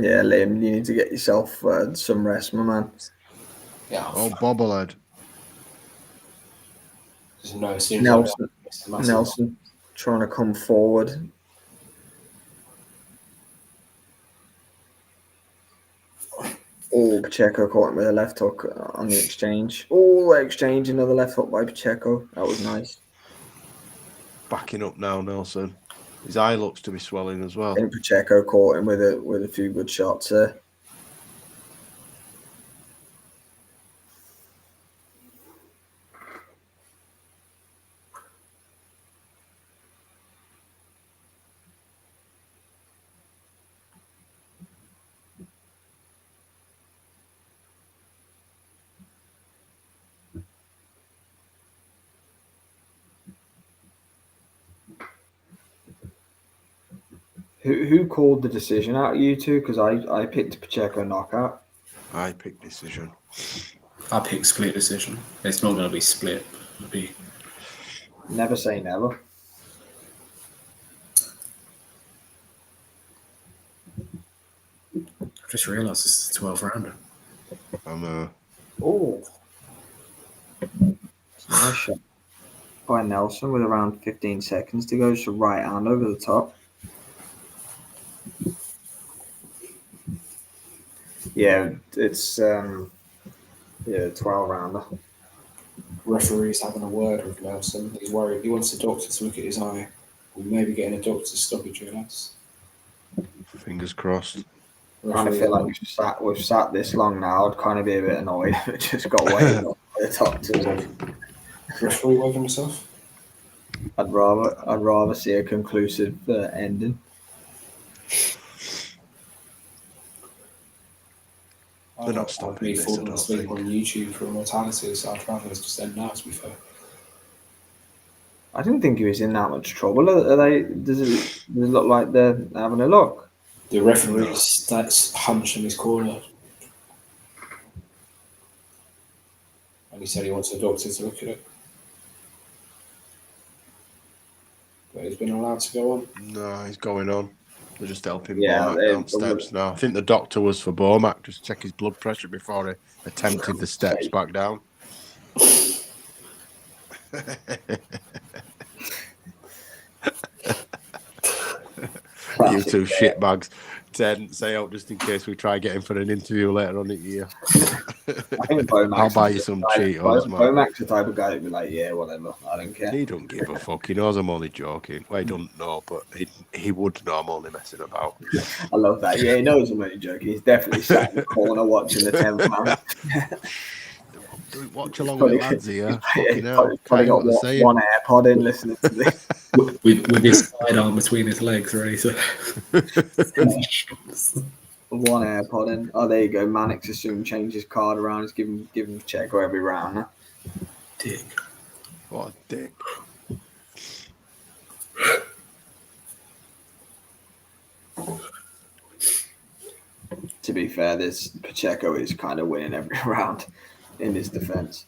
Yeah, Liam, you need to get yourself some rest, my man. Yeah. Oh, bobblehead. Nelson trying to come forward. Oh, Pacheco caught him with a left hook on the exchange. Oh, exchange, another left hook by Pacheco. That was nice. Backing up now, Nelson. His eye looks to be swelling as well. I think Pacheco caught him with a few good shots there. Who called the decision out of you two? Because I picked Pacheco knockout. I picked decision. I pick split decision. It's not going to be split. It'll be Never say never. I just realised this is a 12 rounder. Oh, nice shot by Nelson with around 15 seconds to go. So right hand over the top. Yeah, it's 12 rounder. Referee's having a word with Nelson. He's worried. He wants the doctor to look at his eye. We may be getting a doctor's stoppage here, lads. Fingers crossed. I kind of feel like we've sat this long now. I'd kind of be a bit annoyed if it just got waited on by the doctors. Referee waving himself. I'd rather see a conclusive ending. They're not stopping this, I falling don't asleep think. on YouTube for immortality, so I'd rather just end now, to be fair. I didn't think he was in that much trouble. Are they? Does it look like they're having a look? The referee's that's hunched in his corner. And he said he wants the doctor to look at it. But he's been allowed to go on. No, he's going on. They're just helping Yeah, Bomac down steps now. I think the doctor was for Bomac, just check his blood pressure before he attempted the steps back down. You two shitbags. Ted, say out just in case we try getting for an interview later on in the year. I think I'll buy you some Cheetos, man. Bomac's the type of guy that'd be like, yeah, whatever, I don't care. He don't give a fuck. He knows I'm only joking. Well, he don't know, but he would know I'm only messing about. I love that. Yeah, he knows I'm only joking. He's definitely sat in the corner watching the 10th round. Watchalong with lads here. Fucking hell. Probably got one AirPod in listening to this. with his sidearm between his legs, ready to. One AirPod in. Oh, there you go. Mannix has soon changed his card around. He's giving Pacheco every round now. Dick. What a dick. To be fair, this Pacheco is kind of winning every round in his defense.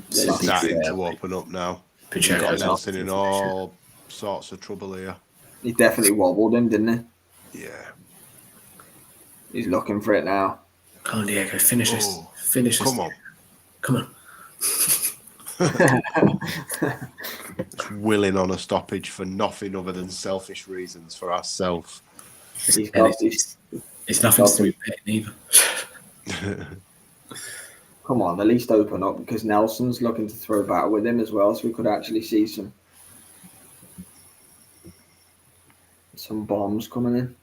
He's starting to open up now. Pacheco got Nelson in all sorts of trouble here. He definitely wobbled him, didn't he? Yeah. He's looking for it now. Come on, Diego, finish this. Finish this. Come on. Come on. Just willing on a stoppage for nothing other than selfish reasons for ourselves. It's nothing to do with betting either. Come on, at least open up because Nelson's looking to throw back with him as well, so we could actually see some bombs coming in.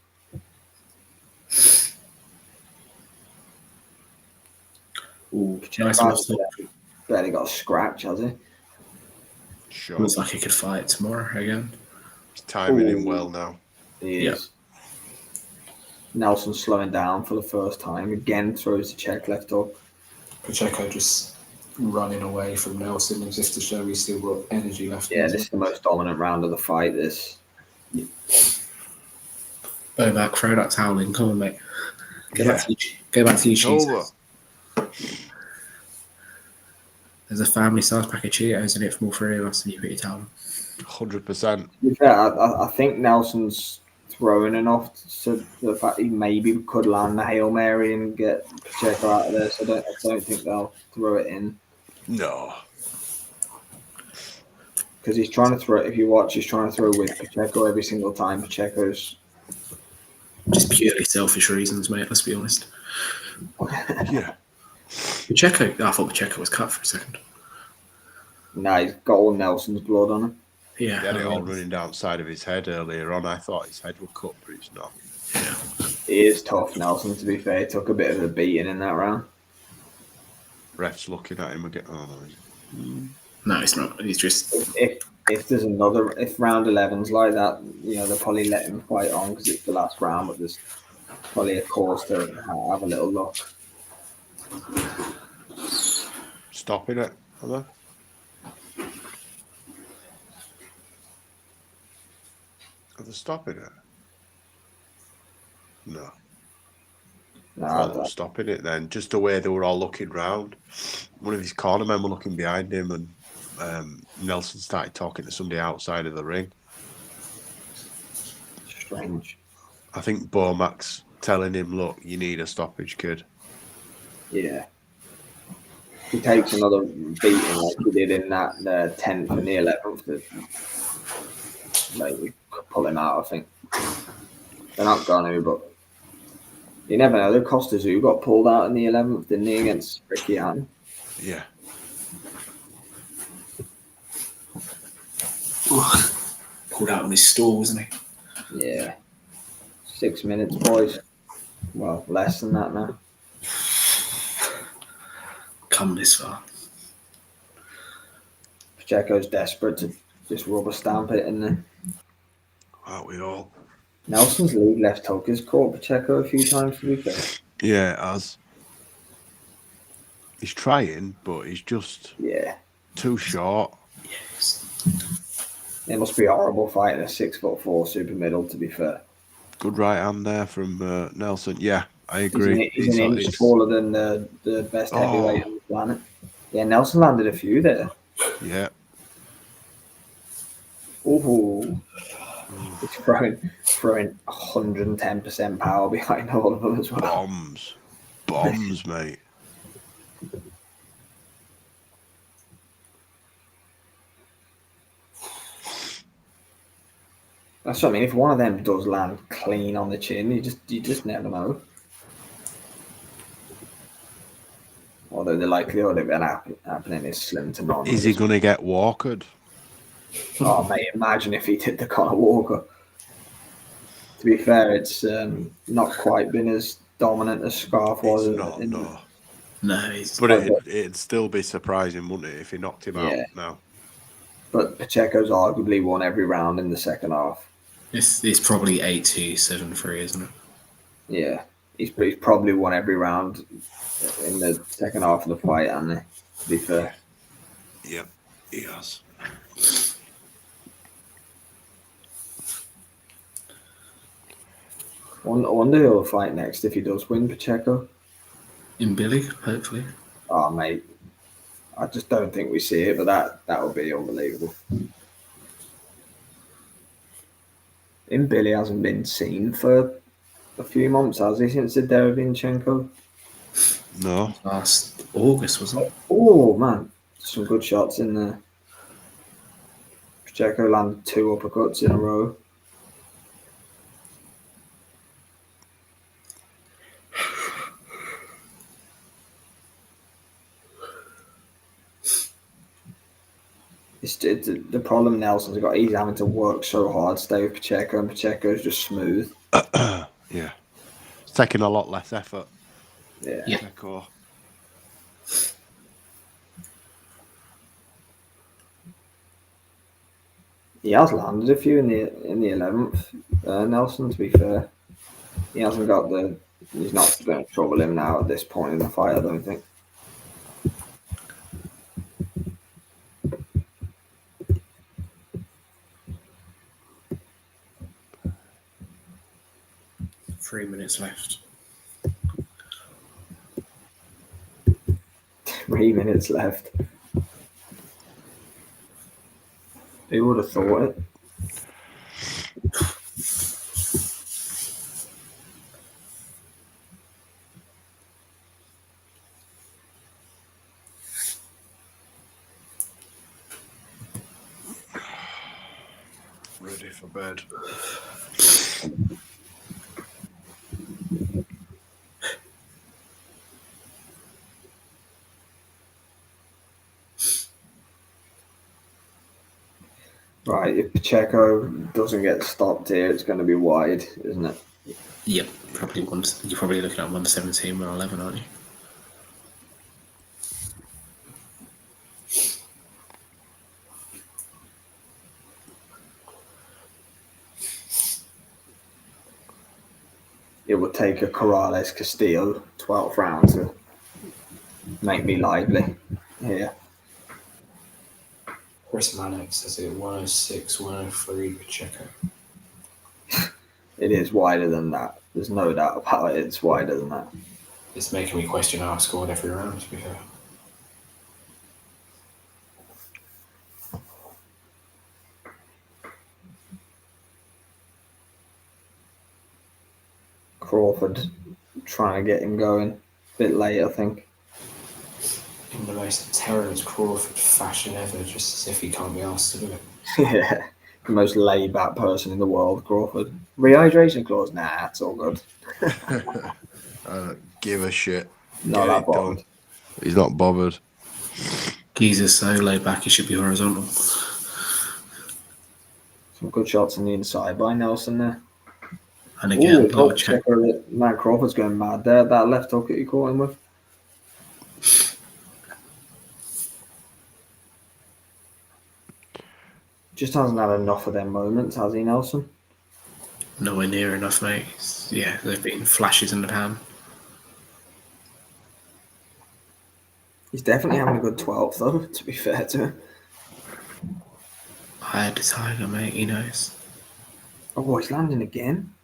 Ooh, nice. Barely got a scratch, has he? Sure. Looks like he could fight tomorrow again. He's timing him well now. He is. Nelson slowing down for the first time. Again, throws the check left up. Pacheco just running away from Nelson as if to show he's still got energy left. Yeah, this is the most dominant round of the fight, this. Bomac, throw that towel in. Come on, mate. Go back to your sheets. Over. There's a family-sized pack of Cheetos in it from all three of us, and you put your towel on. 100%. Yeah, I think Nelson's throwing enough to the fact he maybe could land the Hail Mary and get Pacheco out of there, so I don't think they'll throw it in. No. Because he's trying to throw, if you watch, he's trying to throw with Pacheco every single time. Pacheco's just purely selfish reasons, mate, let's be honest. Yeah. Pacheco, I thought Pacheco was cut for a second. Nah, he's got all Nelson's blood on him. Yeah. He had it all running down the side of his head earlier on. I thought his head would cut, but it's not. Yeah. He is tough, Nelson, to be fair. He took a bit of a beating in that round. Ref's looking at him again. Oh, no. No, it's not. He's just... If there's if round 11's like that, they'll probably let him fight on because it's the last round, but there's probably a cause to have a little look. Stopping it, are they? Are they stopping it? No. No, I thought they were stopping it then. Just the way they were all looking round. One of his cornermen were looking behind him, and Nelson started talking to somebody outside of the ring. strange. I think Bomack's telling him, look, you need a stoppage, kid. Yeah. He takes another beating like he did in that the 10th and the 11th. Like, we could pull him out, I think. They're not going to, but you never know. The Costas who got pulled out in the 11th, didn't he, against Ricky Hatton? Yeah. Pulled out on his stall, wasn't he? Yeah. 6 minutes, boys. Well, less than that now. Come this far. Pacheco's desperate to just rubber stamp it in there. Aren't we all? Nelson's lead left hook has caught Pacheco a few times, to be fair. Yeah, it has. He's trying, but he's just too short. Yes. It must be a horrible fighting a 6'4" super middle, to be fair. Good right hand there from Nelson. Yeah, I agree. He's an inch taller than the best heavyweight on the planet. Yeah, Nelson landed a few there. Yeah. Ooh. He's throwing 110% power behind all of them as well. Bombs, mate. That's what I mean. If one of them does land clean on the chin, you just never know. Although the likelihood of it happening is slim to none. Is he going to get walkered? Oh, mate, imagine if he did the Conor Walker. To be fair, it's not quite been as dominant as Scarf was. No, but it'd still be surprising, wouldn't it, if he knocked him out now? But Pacheco's arguably won every round in the second half. It's probably 8-2, 7-3, isn't it? Yeah, he's probably won every round in the second half of the fight, hasn't he? To be fair. Yep, he has. I wonder who'll fight next if he does win, Pacheco. In Billy, hopefully. Oh, mate. I just don't think we see it, but that would be unbelievable. In Billy hasn't been seen for a few months, has he, since the Derevinchenko? No. Last August, wasn't it? Oh, man. Some good shots in there. Pacheco landed 2 uppercuts in a row. The problem Nelson's got, he's having to work so hard to stay with Pacheco, and Pacheco's just smooth. Yeah. It's taking a lot less effort. Yeah. Pacheco. He has landed a few in the 11th, Nelson, to be fair. He hasn't got he's not going to trouble him now at this point in the fight, I don't think. Three minutes left. 3 minutes left. Who would have thought it? Ready for bed. Right, if Pacheco doesn't get stopped here, it's going to be wide, isn't it? Yep, you're probably looking at 117, 111, aren't you? It would take a Corrales Castillo 12th round to make me lively here. Chris Mannix says it 106, 103 Pacheco. It is wider than that. There's no doubt about it. It's wide, isn't it? It's making me question how I scored every round, to be fair. Crawford trying to get him going a bit late, I think. In the most Terence Crawford fashion ever, just as if he can't be asked to do it. Yeah, the most laid back person in the world, Crawford. Rehydration clause? Nah, it's all good. I don't give a shit. Not Get that it done. bothered. He's not bothered. Geezer's so laid back, he should be horizontal. Some good shots on the inside by Nelson there. And again, Ooh, little check. Matt Crawford's going mad there. That left hook that he caught him with. Just hasn't had enough of them moments, has he, Nelson? Nowhere near enough, mate. Yeah, they've been flashes in the pan. He's definitely having a good 12, though, to be fair to him. I had the Tiger, mate, he knows. Oh, he's landing again.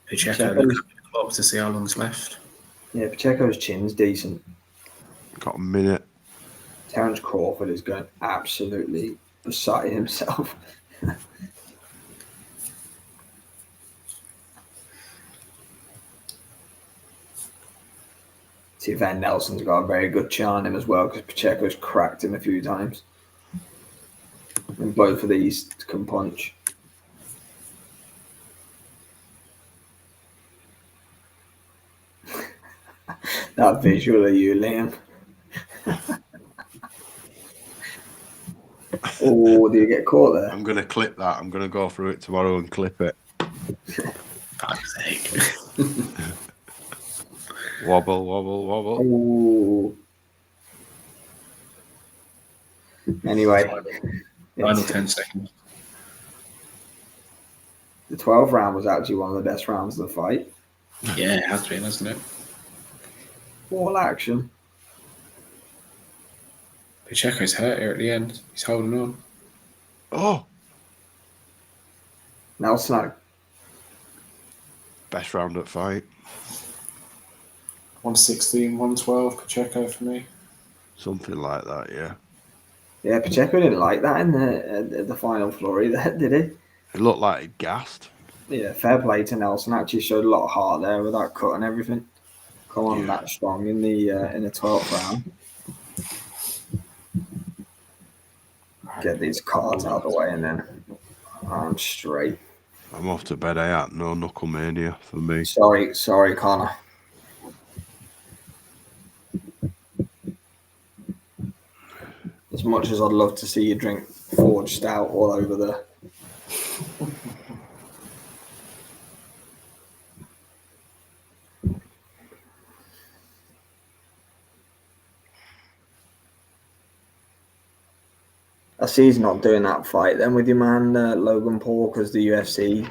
Pacheco looks at the clock to see how long's left. Yeah, Pacheco's chin's decent. Got a minute. Terence Crawford is going absolutely beside himself. See if Van Nelson's got a very good chin on him as well, because Pacheco's cracked him a few times. And both of these can punch. That visual of you, Liam. Oh, do you get caught there? I'm going to clip that. I'm going to go through it tomorrow and clip it. Fuck's sake. Wobble, wobble, wobble. Ooh. Anyway, Final 10 seconds. the 12th round was actually one of the best rounds of the fight. Yeah, it has been, hasn't it? All action. Pacheco's hurt here at the end. He's holding on. Oh, Nelson, best round at fight. 116, 112, Pacheco for me. Something like that, yeah. yeah, Pacheco didn't like that in the final flurry, did he? It looked like he gassed. Yeah, fair play to Nelson. Actually showed a lot of heart there with that cut and everything. Come on, that strong in the 12th round. Get these cards out of the way and then I'm straight. I'm off to bed, no knuckle mania for me. Sorry, Connor. As much as I'd love to see you drink forged stout all over the I see he's not doing that fight then with your man Logan Paul because the UFC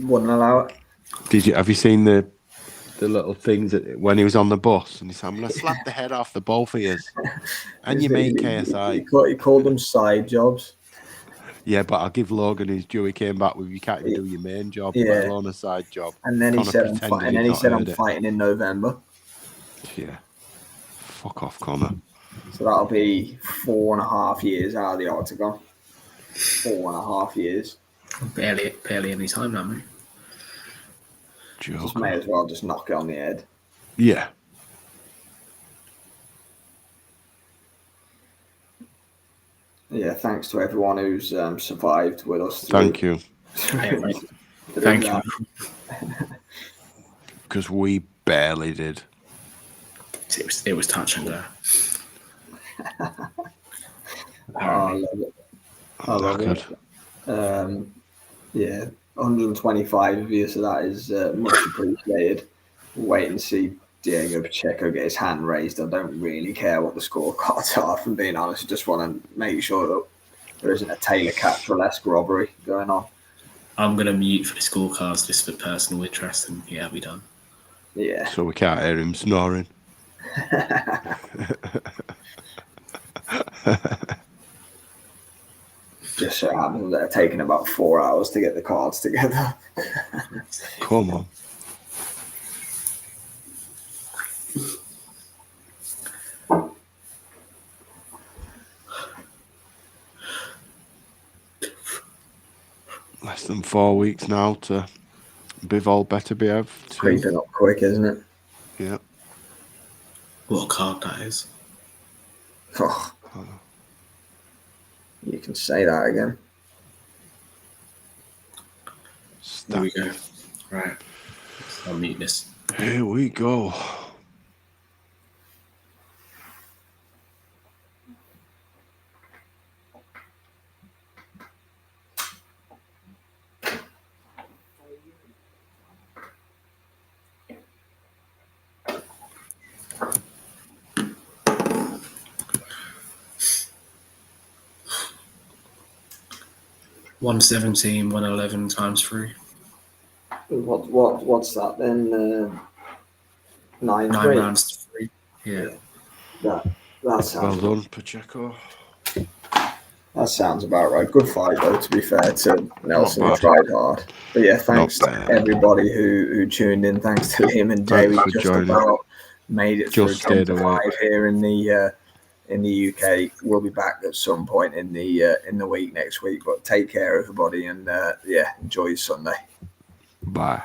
wouldn't allow it. Have you seen the little things that when he was on the bus and he said, "I'm gonna slap the head off the both of you and you mate KSI." He called them side jobs. Yeah, but I'll give Logan his due. He came back with, "You can't even do your main job, let alone a side job." And then he said, "I'm fighting in November." Yeah, fuck off, Connor. So that'll be 4.5 years out of the octagon. 4.5 years. Barely any time now, mate. Just may as well just knock it on the head. Yeah. Yeah, thanks to everyone who's survived with us. Thank you. Thank you. Because we barely did. It was touch and go. I love it. I love it. Yeah, 125 of you, so that is much appreciated. Wait and see Diego Pacheco get his hand raised. I don't really care what the scorecards are, from being honest. I just want to make sure that there isn't a Taylor Catrell-esque robbery going on. I'm going to mute for the scorecards just for personal interest, and yeah, we're done. Yeah. So we can't hear him snoring. Just so happens they're taking about 4 hours to get the cards together. Come on. Less than 4 weeks now to Bivol better behave. Creeping up quick, isn't it? Yeah. What a card that is. Oh. You can say that again. There we go. Right. I'll mute this. Here we go. $117, $111 times 3. What's that then? 9 rounds to 3. Yeah. That Well sounds done, Pacheco. That sounds about right. Good fight though, to be fair to Nelson, Not who bad. tried hard. But yeah, thanks Not to bad. everybody who tuned in. Thanks to Liam and Jay. Thanks We for just joining. about made it Just through 10 stayed to awake. 5 here in the UK. We'll be back at some point in the week next week. But take care, everybody, and enjoy your Sunday. Bye.